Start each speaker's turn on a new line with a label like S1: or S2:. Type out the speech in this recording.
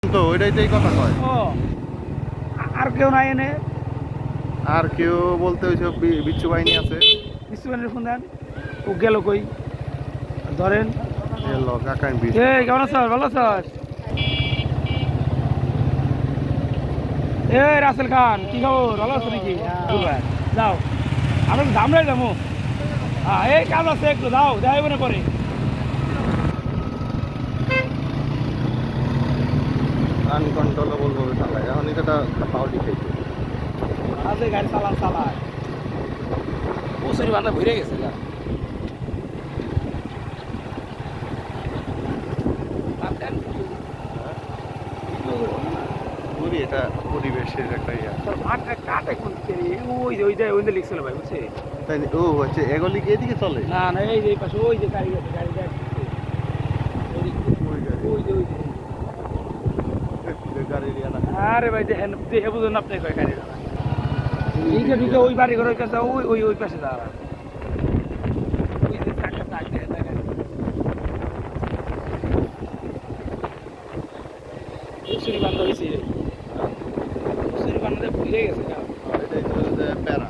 S1: তো ওইটাই কথা কয়।
S2: ও আর কেউ নাই এনে?
S1: আর কেউ বলতে ওইসব বিচ্ছু বাহিনী আছে।
S2: বিশ্ববানের ফোন দেন। ও গেল কই? ধরেন।
S1: এলো কাকাই বিচ।
S2: এই কেমন আছো? ভালো আছো? এই রাসেল খান কি খবর? ভালো আছো নাকি? যাও আমরা ধামরাই যাবো। হ্যাঁ এই কাজ আছে একটু দাও যাই মনে পরে।
S1: আনকন্ট্রোলেবল ভাবে চালায়, এখন এটা পাউডি খাইছে।
S2: আজে গাড়ি চালায় কচুরি বান্ধা ঘুরে গেছে গা।
S1: পুরি এটা পরিবেশের একটা ইয়া।
S2: মাঠটা কাটে কোন ওই লিখছিল ভাই বুঝছে।
S1: তাই ও হচ্ছে এগুলি কি এদিকে চলে?
S2: না না এই যে এই পাশে ওই যে গাড়ি গেছে গাড়ি যাচ্ছে।
S1: গাড়ির ইয়া না।
S2: আরে ভাই দেখেন দেখে বুঝুন আপনি কয় গাড়ি এইটা ঢুকে ওই বাড়ি ঘরের কাছে ওই ওই ওই পাশে দাঁড়া। ওই যে চাকা চাক দেখেন না গাড়ি কচুরি বান্ধা হয়েছে কচুরি বান্ধাতে ভুলে গেছে গা।
S1: এটাই তো প্যারা।